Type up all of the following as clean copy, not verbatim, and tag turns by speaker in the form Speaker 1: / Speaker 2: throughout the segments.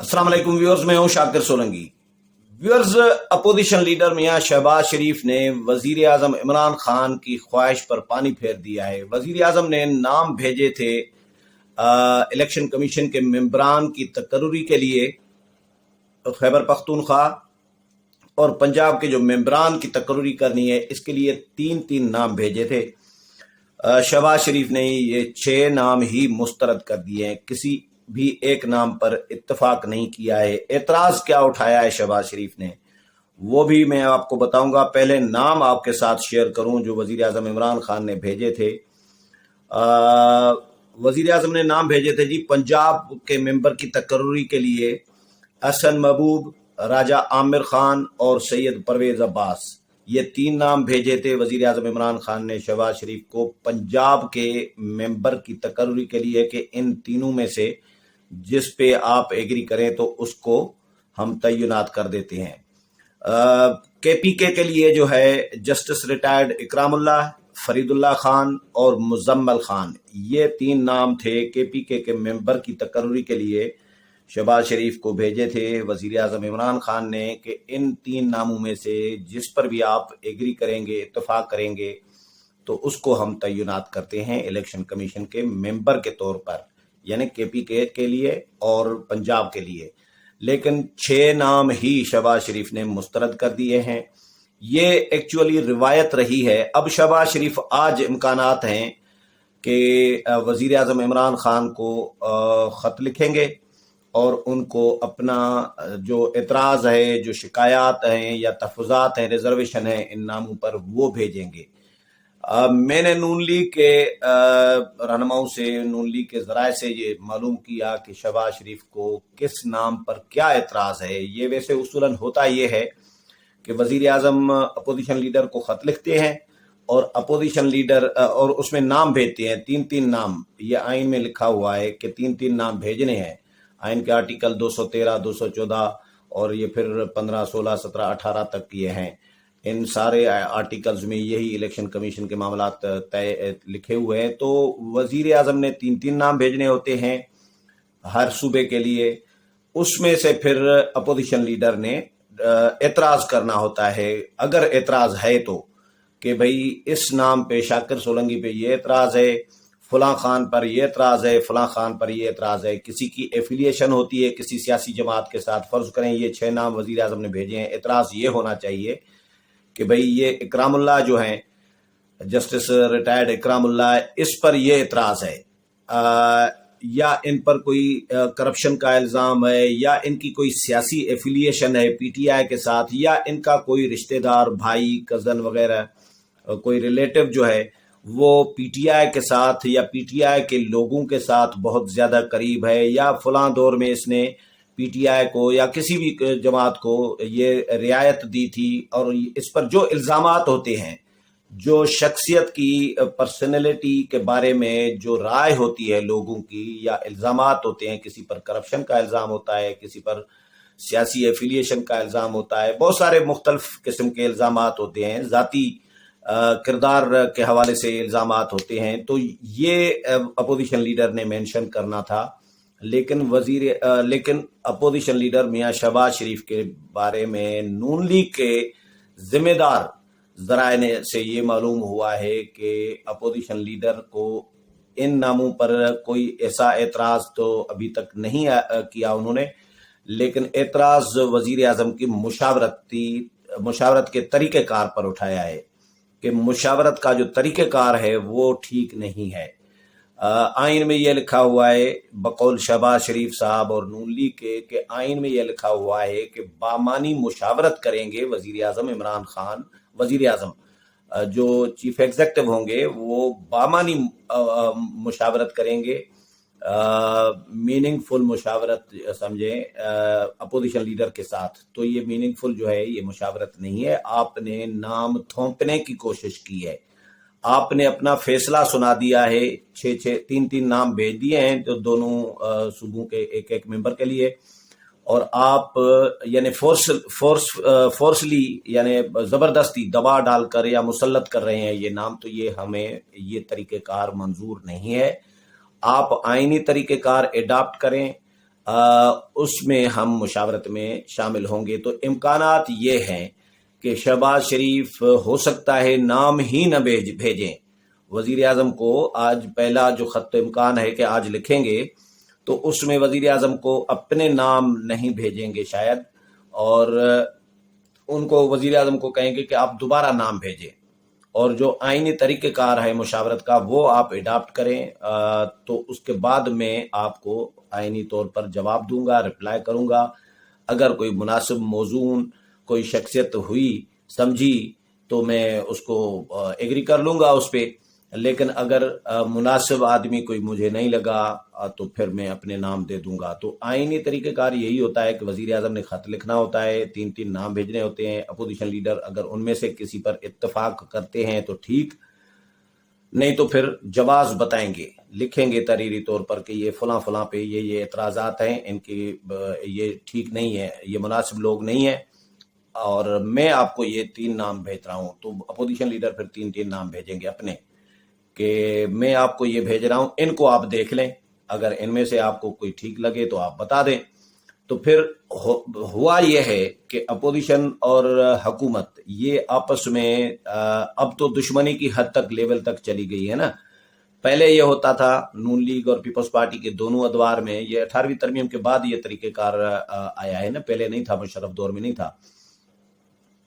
Speaker 1: अस्सलाम वालेकुम व्यूअर्स, मैं हूं Shakir Solanki. Viewers, opposition leader मियां शहबाज शरीफ ने वजीर आजम इमरान खान की ख्वाहिश पर पानी फेर दिया है। वजीर आजम ने नाम भेजे थे इलेक्शन कमीशन के मेंबरान की तकर्रुरी के लिए खैबर पख्तूनख्वा और पंजाब के जो मेंबरान की तकर्रुरी करनी है, इसके लिए तीन नाम भेजे थे। शहबाज शरीफ ने ये 6 नाम ही मुस्तरद कर दिए हैं, किसी भी एक नाम पर इत्तेफाक नहीं किया है। एतराज क्या उठाया है शहबाज शरीफ ने, वो भी मैं आपको बताऊंगा। पहले नाम आपके साथ शेयर करूं जो वजीर आजम इमरान खान ने भेजे थे। वजीर आजम ने नाम भेजे थे जी पंजाब के मेंबर की तकर्रुरी के लिए हसन महबूब, राजा आमिर खान और सैयद परवेज अब्बास। ये 3 नाम भेजे थे वजीर आजम इमरान खान ने शहबाज शरीफ को पंजाब के मेंबर की तकर्रुरी के लिए कि इन तीनों में से जिस पे आप एग्री करें तो उसको हम तय्युनात कर देते हैं। केपीके के लिए जो है जस्टिस रिटायर्ड इकरामुल्लाह, फरीदुल्लाह खान और मुजम्मल खान, ये 3 नाम थे केपीके के मेंबर की तकर्रुरी के लिए शहबाज शरीफ को भेजे थे वजीर आजम इमरान खान ने कि इन 3 नामों में से जिस पर भी आप एग्री करेंगे, इत्तेफाक करेंगे, तो उसको हम तय्युनात करते हैं इलेक्शन कमीशन के मेंबर के तौर पर, यानी केपीके के लिए और पंजाब के लिए। लेकिन 6 नाम ही शहबाज शरीफ ने मुस्तरद कर दिए हैं। ये एक्चुअली रिवायत रही है। अब शहबाज शरीफ आज इम्कानात हैं कि वजीर आजम इमरान खान को ख़त लिखेंगे और उनको अपना जो एतराज़ है, जो शिकायत हैं या तहफ़्फ़ुज़ात हैं, रिजर्वेशन है इन नामों पर, वो भेजेंगे। मैंने नून लीग के रहनुमाओं से, नून लीग के ज़राए से ये मालूम किया कि शहबाज शरीफ को किस नाम पर क्या एतराज़ है। ये वैसे उसूलन होता ये है कि वज़ीर आज़म अपोजिशन लीडर को ख़त लिखते हैं और अपोजिशन लीडर और उसमें नाम भेजते हैं, 3 नाम। ये आइन में लिखा हुआ है कि 3 नाम भेजने हैं। आइन के आर्टिकल 213, 214 और ये फिर 15, 16, 17, 18 तक ये हैं। इन सारे आर्टिकल्स में यही इलेक्शन कमीशन के मामलात तय लिखे हुए हैं। तो वजीर आजम ने 3 नाम भेजने होते हैं हर सूबे के लिए। उसमें से फिर अपोजिशन लीडर ने एतराज करना होता है, अगर एतराज है तो, कि भाई इस नाम पे, शाकिर सोलंकी पे ये एतराज है, फलां खान पर ये एतराज है, फलां खान पर ये एतराज है। किसी की एफिलिएशन होती है किसी सियासी जमात के साथ। फर्ज करें ये 6 नाम वजीर आजम ने भेजे हैं, एतराज ये होना चाहिए कि भाई ये इकरामुल्लाह जो हैं, जस्टिस रिटायर्ड इकरामुल्लाह, इस पर ये एतराज है, या इन पर कोई करप्शन का इल्ज़ाम है, या इनकी कोई सियासी एफिलिएशन है पीटीआई के साथ, या इनका कोई रिश्तेदार, भाई, कज़न वगैरह, कोई रिलेटिव जो है वो पीटीआई के साथ या पीटीआई के लोगों के साथ बहुत ज़्यादा करीब है, या फलां दौर में इसने पीटीआई को या किसी भी जमात को ये रियायत दी थी। और इस पर जो इल्ज़ामात होते हैं, जो शख्सियत की, पर्सनैलिटी के बारे में जो राय होती है लोगों की, या इल्ज़ामात होते हैं, किसी पर करप्शन का इल्ज़ाम होता है, किसी पर सियासी एफिलिएशन का इल्ज़ाम होता है, बहुत सारे मुख्तलिफ किस्म के इल्ज़ामात होते हैं, ज़ाती किरदार के हवाले से इल्ज़ामात होते हैं। तो ये अपोजिशन लीडर ने मेंशन करना था। लेकिन अपोजिशन लीडर मियां शहबाज शरीफ के बारे में नून लीग के जिम्मेदार ज़राए से ये मालूम हुआ है कि अपोजिशन लीडर को इन नामों पर कोई ऐसा एतराज़ तो अभी तक नहीं किया उन्होंने, लेकिन एतराज़ वज़ीर आज़म की मुशावरत के तरीक़ेकार पर उठाया है कि मुशावरत का जो तरीक़ेकार है वो ठीक नहीं है। आइन में यह लिखा हुआ है बकौल शहबाज शरीफ साहब और नून लीग के आइन में यह लिखा हुआ है कि बामानी मुशावरत करेंगे वजीर आजम इमरान खान। वजीर आजम जो चीफ एग्जेक्टिव होंगे वो बामानी मुशावरत करेंगे, मीनिंगफुल मुशावरत समझें अपोजिशन लीडर के साथ। तो ये मीनिंगफुल जो है ये मुशावरत नहीं है। आपने नाम थोपने की कोशिश की है, आपने अपना फैसला सुना दिया है। 3 नाम भेज दिए हैं तो दोनों सूबों के एक मेंबर के लिए, और आप यानी फोर्सली यानी जबरदस्ती दबाव डालकर या मुसल्लत कर रहे हैं ये नाम। तो ये हमें ये तरीक़ेकार मंजूर नहीं है। आप आईनी तरीक़ेकार एडाप्ट करें, اس میں ہم مشاورت میں شامل ہوں گے۔ تو امکانات یہ ہیں کہ شہباز شریف ہو سکتا ہے نام ہی نہ بھیجیں۔ وزیر اعظم کو آج پہلا جو خط امکان ہے کہ آج لکھیں گے تو اس میں وزیر اعظم کو اپنے نام نہیں بھیجیں گے شاید، اور ان کو وزیر اعظم کو کہیں گے کہ آپ دوبارہ نام بھیجیں، اور جو آئینی طریقہ کار ہے مشاورت کا وہ آپ اڈاپٹ کریں، تو اس کے بعد میں آپ کو آئینی طور پر جواب دوں گا، رپلائی کروں گا۔ اگر کوئی مناسب موزون کوئی شخصیت ہوئی سمجھی تو میں اس کو ایگری کر لوں گا اس پہ، لیکن اگر مناسب آدمی کوئی مجھے نہیں لگا تو پھر میں اپنے نام دے دوں گا۔ تو آئینی طریقہ کار یہی ہوتا ہے کہ وزیر اعظم نے خط لکھنا ہوتا ہے، 3 نام بھیجنے ہوتے ہیں، اپوزیشن لیڈر اگر ان میں سے کسی پر اتفاق کرتے ہیں تو ٹھیک، نہیں تو پھر جواز بتائیں گے، لکھیں گے تحریری طور پر کہ یہ فلاں فلاں پہ یہ اعتراضات ہیں، ان کی یہ ٹھیک نہیں ہے، یہ مناسب لوگ نہیں ہیں، اور میں آپ کو یہ 3 نام بھیج رہا ہوں۔ تو اپوزیشن لیڈر پھر 3 نام بھیجیں گے اپنے، کہ میں آپ کو یہ بھیج رہا ہوں، ان کو آپ دیکھ لیں، اگر ان میں سے آپ کو کوئی ٹھیک لگے تو آپ بتا دیں۔ تو پھر ہوا یہ ہے کہ اپوزیشن اور حکومت یہ آپس میں اب تو دشمنی کی حد تک لیول تک چلی گئی ہے نا۔ پہلے یہ ہوتا تھا نون لیگ اور پیپلز پارٹی کے دونوں ادوار میں، یہ 18ویں ترمیم کے بعد یہ طریقہ کار آیا ہے نا، پہلے نہیں تھا، مشرف دور میں نہیں تھا۔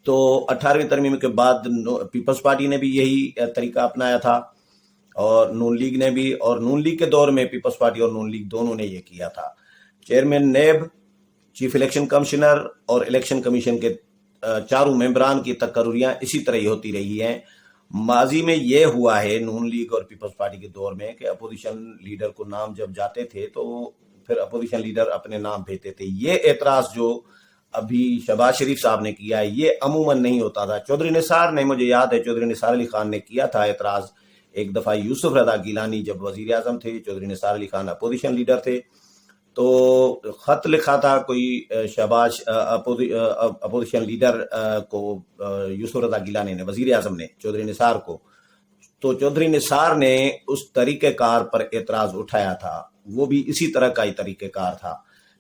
Speaker 1: تو 18ویں ترمیم کے بعد پیپلز پارٹی نے بھی یہی طریقہ اپنایا تھا، اور نون لیگ نے بھی، اور نون لیگ کے دور میں پیپلز پارٹی اور نون لیگ دونوں نے یہ کیا تھا۔ Chairman NAB, chief election commissioner اور الیکشن کمیشن کے 4 ممبران کی تقرریاں اسی طرح ہی ہوتی رہی ہیں۔ ماضی میں یہ ہوا ہے نون لیگ اور پیپلز پارٹی کے دور میں کہ اپوزیشن لیڈر کو نام جب جاتے تھے تو پھر اپوزیشن لیڈر اپنے نام بھیجتے تھے۔ یہ اعتراض جو ابھی شہباز شریف صاحب نے کیا ہے یہ عموماً نہیں ہوتا تھا۔ چودھری نثار نے، مجھے یاد ہے چودھری نثار علی خان نے کیا تھا اعتراض ایک دفعہ، یوسف رضا گیلانی جب وزیر اعظم تھے، چودھری نثار علی خان اپوزیشن لیڈر تھے، تو خط لکھا تھا کوئی شہباز اپوزیشن لیڈر کو، یوسف رضا گیلانی نے، وزیر اعظم نے چودھری نثار کو، تو چودھری نثار نے اس طریقہ کار پر اعتراض اٹھایا تھا، وہ بھی اسی طرح کا ہی طریقہ کار تھا۔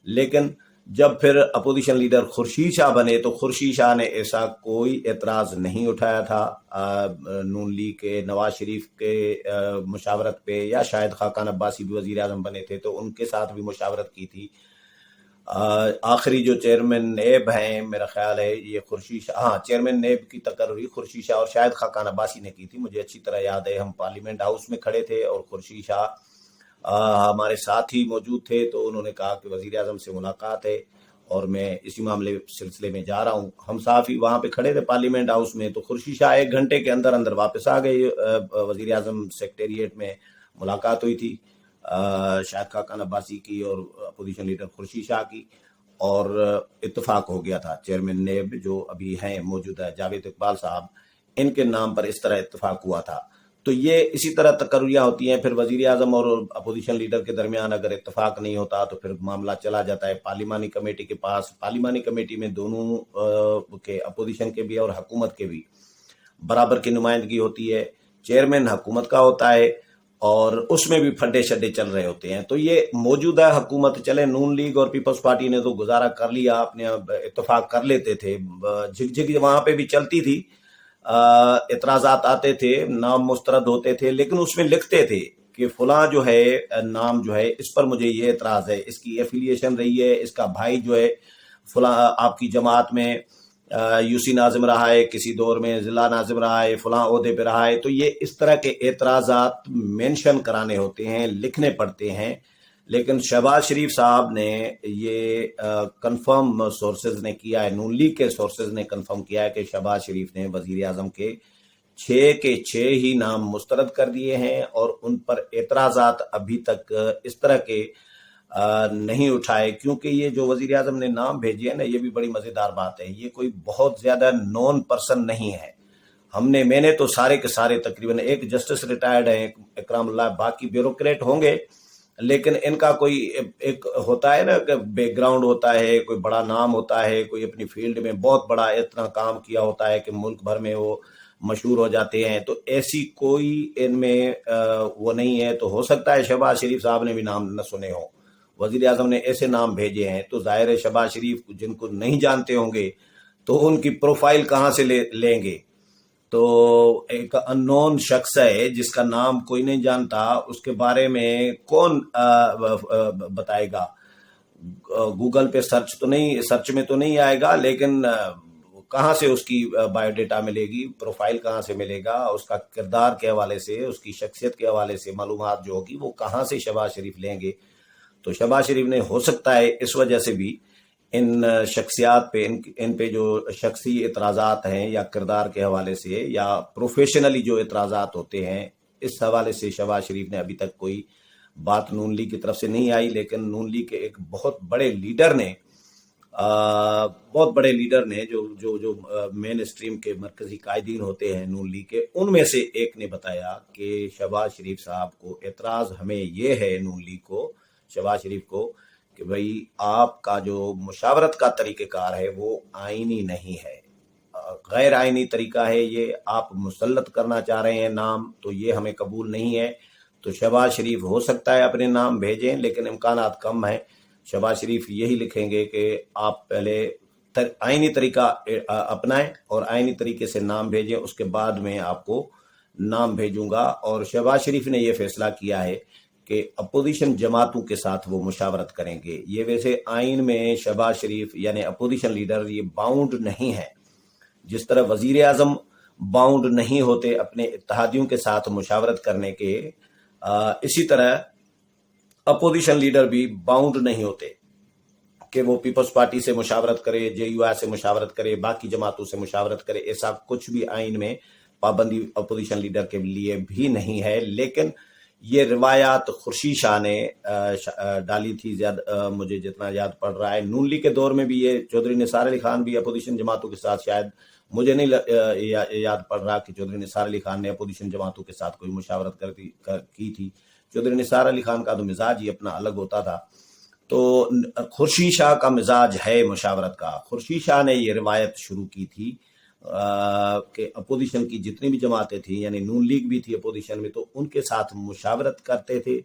Speaker 1: لیکن جب پھر اپوزیشن لیڈر خورشید شاہ بنے تو خورشید شاہ نے ایسا کوئی اعتراض نہیں اٹھایا تھا نون لیگ کے نواز شریف کے مشاورت پہ، یا شاید خاقان عباسی بھی وزیر اعظم بنے تھے تو ان کے ساتھ بھی مشاورت کی تھی۔ آخری جو چیئرمین نیب ہیں میرا خیال ہے یہ خورشید شاہ، ہاں چیئرمین نیب کی تقرری خورشید شاہ اور شاید خاقان عباسی نے کی تھی، مجھے اچھی طرح یاد ہے۔ ہم پارلیمنٹ ہاؤس میں کھڑے تھے اور خورشید شاہ ہمارے ساتھ ہی موجود تھے، تو انہوں نے کہا کہ وزیر اعظم سے ملاقات ہے اور میں اسی معاملے سلسلے میں جا رہا ہوں۔ ہم صحافی وہاں پہ کھڑے تھے پارلیمنٹ ہاؤس میں، تو خورشید شاہ 1 گھنٹے کے اندر اندر واپس آ گئے۔ وزیر اعظم سیکریٹریٹ میں ملاقات ہوئی تھی شاید خاقان عباسی کی اور اپوزیشن لیڈر خورشید شاہ کی، اور اتفاق ہو گیا تھا۔ چیئرمین نیب جو ابھی ہیں موجودہ جاوید اقبال صاحب، ان کے نام پر اس طرح اتفاق ہوا تھا۔ تو یہ اسی طرح تقرریاں ہوتی ہیں، پھر وزیر اعظم اور اپوزیشن لیڈر کے درمیان اگر اتفاق نہیں ہوتا تو پھر معاملہ چلا جاتا ہے پارلیمانی کمیٹی کے پاس۔ پارلیمانی کمیٹی میں دونوں کے، اپوزیشن کے بھی اور حکومت کے بھی، برابر کی نمائندگی ہوتی ہے۔ چیئرمین حکومت کا ہوتا ہے اور اس میں بھی پھڈے شڈے چل رہے ہوتے ہیں۔ تو یہ موجودہ حکومت، چلے نون لیگ اور پیپلز پارٹی نے تو گزارا کر لیا، اپنے اتفاق کر لیتے تھے، جھک جھک وہاں پہ بھی چلتی تھی، اعتراضات آتے تھے، نام مسترد ہوتے تھے، لیکن اس میں لکھتے تھے کہ فلاں جو ہے نام جو ہے اس پر مجھے یہ اعتراض ہے، اس کی ایفیلیشن رہی ہے، اس کا بھائی جو ہے فلاں آپ کی جماعت میں یوسی ناظم رہا ہے، کسی دور میں ضلع ناظم رہا ہے، فلاں عہدے پہ رہا ہے۔ تو یہ اس طرح کے اعتراضات مینشن کرانے ہوتے ہیں، لکھنے پڑتے ہیں۔ لیکن شہباز شریف صاحب نے یہ کنفرم سورسز نے کیا ہے، نون لیگ کے سورسز نے کنفرم کیا ہے کہ شہباز شریف نے وزیر اعظم کے 6 کے 6 ہی نام مسترد کر دیے ہیں، اور ان پر اعتراضات ابھی تک اس طرح کے نہیں اٹھائے، کیونکہ یہ جو وزیر اعظم نے نام بھیجے ہیں نا، یہ بھی بڑی مزیدار بات ہے، یہ کوئی بہت زیادہ نون پرسن نہیں ہے۔ میں نے تو سارے کے سارے تقریباً، ایک جسٹس ریٹائرڈ ہیں اکرام اللہ، باقی بیوروکریٹ ہوں گے، لیکن ان کا کوئی ایک ہوتا ہے نا کہ بیک گراؤنڈ ہوتا ہے، کوئی بڑا نام ہوتا ہے، کوئی اپنی فیلڈ میں بہت بڑا اتنا کام کیا ہوتا ہے کہ ملک بھر میں وہ مشہور ہو جاتے ہیں۔ تو ایسی کوئی ان میں وہ نہیں ہے۔ تو ہو سکتا ہے شہباز شریف صاحب نے بھی نام نہ سنے ہوں، वजीर आजम ने ऐसे नाम भेजे हैं तो जाहिर है शहबाज शरीफ जिनको नहीं जानते होंगे तो उनकी प्रोफाइल कहाँ से लेंगे। तो एक अननोन शख्स है जिसका नाम कोई नहीं जानता, उसके बारे में कौन बताएगा। गूगल पे सर्च में तो नहीं आएगा, लेकिन कहाँ से उसकी बायोडेटा मिलेगी, प्रोफाइल कहाँ से मिलेगा, उसका किरदार के हवाले से, उसकी शख्सियत के हवाले से मालूमात जो होगी वो कहाँ से शहबाज शरीफ लेंगे। तो शहबाज शरीफ ने हो सकता है इस वजह से भी इन शख्सियात पे इन पे जो शख्सी इतराज़ात हैं या किरदार के हवाले से या प्रोफेशनली जो इतराज़ात होते हैं, इस हवाले से शहबाज शरीफ ने अभी तक कोई बात नून लीग की तरफ से नहीं आई। लेकिन नून लीग के एक बहुत बड़े लीडर ने जो मेन स्ट्रीम के मरकजी कायदीन होते हैं नून लीग के, उनमें से एक ने बताया कि शहबाज शरीफ साहब को एतराज़ हमें ये है, नून लीग को, शहबाज शरीफ को, कि भाई आपका जो मुशावरत का तरीक़ेकार है वो आईनी नहीं है, गैर आईनी तरीका है, ये आप मुसल्लत करना चाह रहे हैं नाम, तो ये हमें कबूल नहीं है। तो शहबाज शरीफ हो सकता है अपने नाम भेजें, लेकिन इम्कानात कम है। शहबाज शरीफ यही लिखेंगे कि आप पहले आईनी तरीका अपनाएं और आईनी तरीके से नाम भेजें, उसके बाद में आपको नाम भेजूंगा। और शहबाज शरीफ ने यह फैसला किया है कि अपोजिशन जमातों के साथ वो मुशावरत करेंगे। ये वैसे आइन में शहबाज शरीफ यानी अपोजिशन लीडर ये बाउंड नहीं है, जिस तरह वजीर आजम बाउंड नहीं होते अपने इत्तेहादियों के साथ मुशावरत करने के, इसी तरह अपोजिशन लीडर भी बाउंड नहीं होते कि वो पीपल्स पार्टी से मुशावरत करे, JUI से मुशावरत करे, बाकी जमातों से मुशावरत करे। ऐसा कुछ भी आइन में पाबंदी अपोजिशन लीडर के लिए भी नहीं है। लेकिन ये रिवायात खुर्शीद शाह ने डाली थी, मुझे जितना याद पड़ रहा है नून लीग के दौर में भी ये चौधरी निसार अली खान भी अपोजिशन जमातों के साथ, शायद मुझे नहीं याद पड़ रहा कि चौधरी निसार अली खान ने अपोजिशन जमातों के साथ कोई मुशावरत की थी। चौधरी निसार अली खान का तो मिजाज ही अपना अलग होता था। तो खुर्शीद शाह का मिजाज है मुशावरत का। खुर्शीद शाह ने ये रिवायत शुरू की थी कि अपोजिशन की जितनी भी जमातें थी, यानी नून लीग भी थी अपोजिशन में, तो उनके साथ मुशावरत करते थे।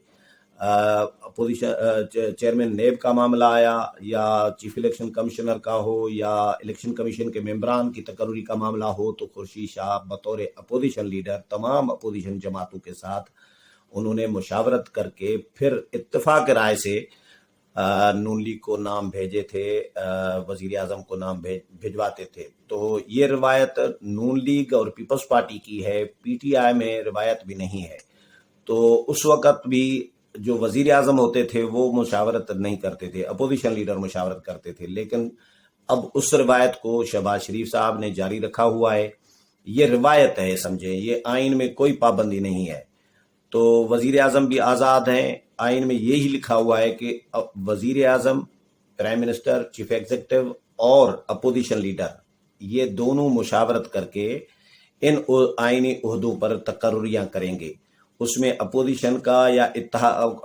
Speaker 1: अपोजिशन चेयरमैन नेब का मामला आया या चीफ इलेक्शन कमिश्नर का हो या इलेक्शन कमीशन के मेंबरान की तकर्री का मामला हो, तो खुर्शीद शाह बतौर अपोजिशन लीडर तमाम अपोजिशन जमातों के साथ उन्होंने मुशावरत करके फिर इत्तेफाक राय से नून लीग को नाम भेजे थे, वजीर आजम को नाम भिजवाते थे। तो ये रिवायत नून लीग और पीपल्स पार्टी की है, PTI में रिवायत भी नहीं है। तो उस वक़्त भी जो वजीर आजम होते थे वो मुशावरत नहीं करते थे, अपोजिशन लीडर मुशावरत करते थे। लेकिन अब उस रिवायत को शहबाज शरीफ साहब ने जारी रखा हुआ है। ये रिवायत है, समझें, ये आइन में कोई पाबंदी नहीं है। तो वजीर आजम भी आज़ाद हैं। आइन में यही लिखा हुआ है कि वजीर आजम, प्राइम मिनिस्टर, चीफ एग्जीक्यूटिव और अपोजिशन लीडर ये दोनों मुशावरत करके इन आइनी उहदों पर तकर्रियां करेंगे। उसमें अपोजिशन का या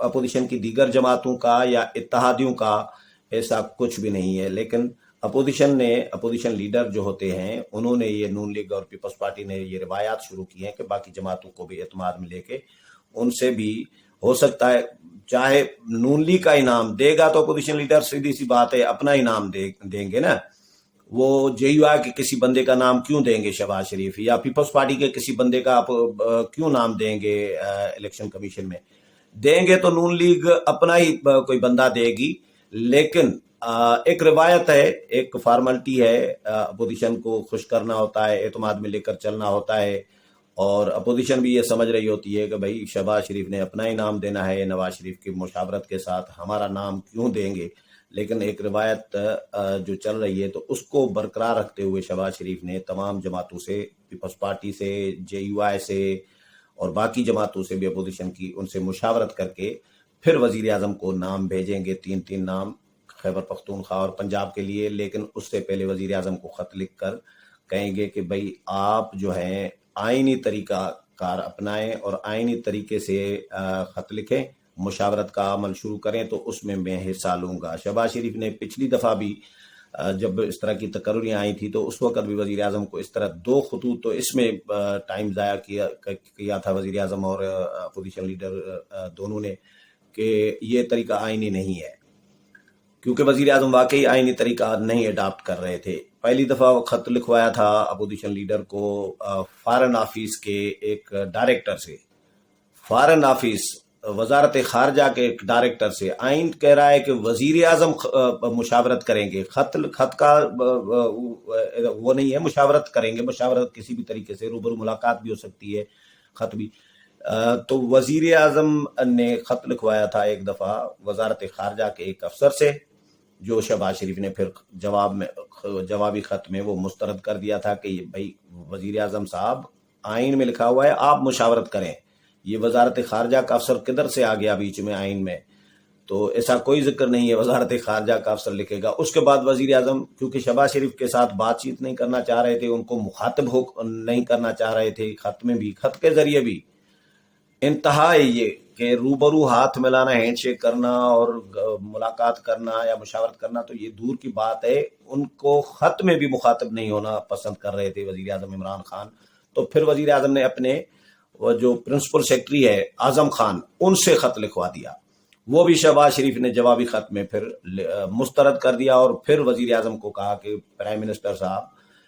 Speaker 1: अपोजिशन की दीगर जमातों का या इत्तेहादियों का ऐसा कुछ भी नहीं है। लेकिन अपोजिशन लीडर जो होते हैं उन्होंने ये नून लीग और पीपल्स पार्टी ने ये रिवायात शुरू की हैं कि बाकी जमातों को भी एतमाद में लेके उनसे भी हो सकता है, चाहे नून लीग का इनाम देगा तो अपोजिशन लीडर सीधी सी बात है अपना इनाम देंगे ना। वो JUI के किसी बंदे का नाम क्यों देंगे शहबाज शरीफ, या पीपल्स पार्टी के किसी बंदे का क्यों नाम देंगे इलेक्शन कमीशन में? देंगे तो नून लीग अपना ही कोई बंदा देगी। लेकिन एक रिवायत है, एक फॉर्मेलिटी है, अपोजिशन को खुश करना होता है, एतमाद में लेकर चलना होता है। और अपोजिशन भी ये समझ रही होती है कि भाई शहबाज शरीफ ने अपना ही नाम देना है, नवाज शरीफ की मुशावरत के साथ हमारा नाम क्यों देंगे। लेकिन एक रिवायत जो चल रही है तो उसको बरकरार रखते हुए शहबाज शरीफ ने तमाम जमातों से, पीपल्स पार्टी से, JUI से और बाकी जमातों से भी अपोजिशन की, उनसे मुशावरत करके फिर वजीर आजम को नाम भेजेंगे, 3 नाम खैबर पख्तूनख्वा और पंजाब के लिए। लेकिन उससे पहले वजीर आजम को खत लिख कर कहेंगे कि भाई आप जो है आइनी तरीका कार अपनाएं और आइनी तरीके से खत लिखें, मुशावरत का अमल शुरू करें, तो उसमें मैं हिस्सा लूंगा। शहबाज शरीफ ने पिछली दफ़ा भी जब इस तरह की तकर्रियाँ आई थी तो उस वक्त भी वजीर आजम को इस तरह 2 खतूत, तो इसमें टाइम ज़ाया किया था वजीर आजम और अपोजिशन लीडर दोनों ने कि ये तरीका आइनी नहीं है। کیونکہ وزیر اعظم واقعی آئینی طریقہ نہیں اڈاپٹ کر رہے تھے. پہلی دفعہ وہ خط لکھوایا تھا اپوزیشن لیڈر کو فارن آفس کے ایک ڈائریکٹر سے، فارن آفس وزارت خارجہ کے ایک ڈائریکٹر سے. آئین کہہ رہا ہے کہ وزیر اعظم مشاورت کریں گے. خط کا وہ نہیں ہے، مشاورت کریں گے. مشاورت کسی بھی طریقے سے روبرو ملاقات بھی ہو سکتی ہے، خط بھی. تو وزیر اعظم نے خط لکھوایا تھا ایک دفعہ وزارت خارجہ کے ایک افسر سے، جو شہباز شریف نے پھر جوابی خط میں وہ مسترد کر دیا تھا کہ بھائی وزیر اعظم صاحب، آئین میں لکھا ہوا ہے آپ مشاورت کریں. یہ وزارت خارجہ کا افسر کدھر سے آ گیا بیچ میں آئین میں؟ تو ایسا کوئی ذکر نہیں ہے وزارت خارجہ کا افسر لکھے گا. اس کے بعد وزیر اعظم کیونکہ شہباز شریف کے ساتھ بات چیت نہیں کرنا چاہ رہے تھے، ان کو مخاطب نہیں کرنا چاہ رہے تھے، خط میں بھی، خط کے ذریعے بھی. انتہا یہ کہ روبرو ہاتھ ملانا، ہینڈ شیک کرنا اور ملاقات کرنا یا مشاورت کرنا تو یہ دور کی بات ہے. ان کو خط میں بھی مخاطب نہیں ہونا پسند کر رہے تھے وزیر اعظم عمران خان. تو پھر وزیر اعظم نے اپنے وہ جو پرنسپل سیکرٹری ہے اعظم خان، ان سے خط لکھوا دیا. وہ بھی شہباز شریف نے جوابی خط میں پھر مسترد کر دیا، اور پھر وزیر اعظم کو کہا کہ پرائم منسٹر صاحب،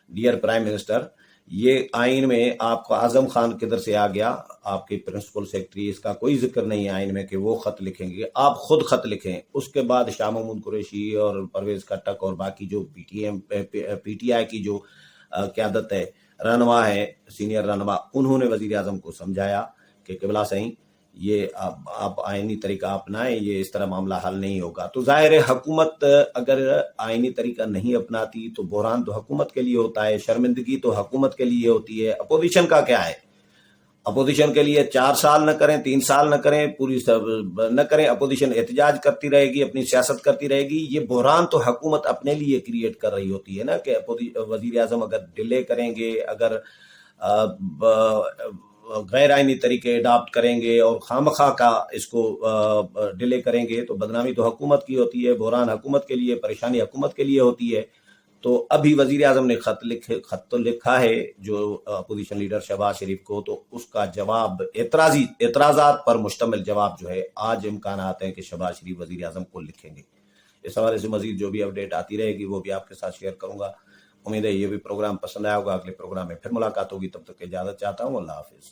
Speaker 1: ڈیئر پرائم منسٹر، یہ آئین میں آپ کا اعظم خان کدھر سے آ گیا؟ آپ کے پرنسپل سیکرٹری، اس کا کوئی ذکر نہیں ہے آئین میں کہ وہ خط لکھیں گے. آپ خود خط لکھیں. اس کے بعد شاہ محمود قریشی اور پرویز خٹک اور باقی جو پی ٹی آئی کی جو قیادت ہے، رہنما ہے، سینئر رہنما، انہوں نے وزیر اعظم کو سمجھایا کہ قبلہ صحیح، یہ آپ آئینی طریقہ اپنائیں، یہ اس طرح معاملہ حل نہیں ہوگا. تو ظاہر ہے حکومت اگر آئینی طریقہ نہیں اپناتی تو بحران تو حکومت کے لیے ہوتا ہے، شرمندگی تو حکومت کے لیے ہوتی ہے. اپوزیشن کا کیا ہے؟ اپوزیشن کے لیے 4 سال نہ کریں، 3 سال نہ کریں، پوری نہ کریں، اپوزیشن احتجاج کرتی رہے گی، اپنی سیاست کرتی رہے گی. یہ بحران تو حکومت اپنے لیے کریٹ کر رہی ہوتی ہے نا، کہ وزیر اعظم اگر ڈیلے کریں گے، اگر غیر آئینی طریقے اڈاپٹ کریں گے اور خامخواہ کا اس کو ڈیلے کریں گے تو بدنامی تو حکومت کی ہوتی ہے، بحران حکومت کے لیے، پریشانی حکومت کے لیے ہوتی ہے. تو ابھی وزیر اعظم نے خط تو لکھا ہے جو اپوزیشن لیڈر شہباز شریف کو، تو اس کا جواب اعتراضات پر مشتمل جواب جو ہے آج امکانات ہیں کہ شہباز شریف وزیر اعظم کو لکھیں گے. اس حوالے سے مزید جو بھی اپڈیٹ آتی رہے گی وہ بھی آپ کے ساتھ شیئر کروں گا. امید ہے یہ بھی پروگرام پسند آیا ہوگا. اگلے پروگرام میں پھر ملاقات ہوگی. تب تک اجازت چاہتا ہوں. اللہ حافظ.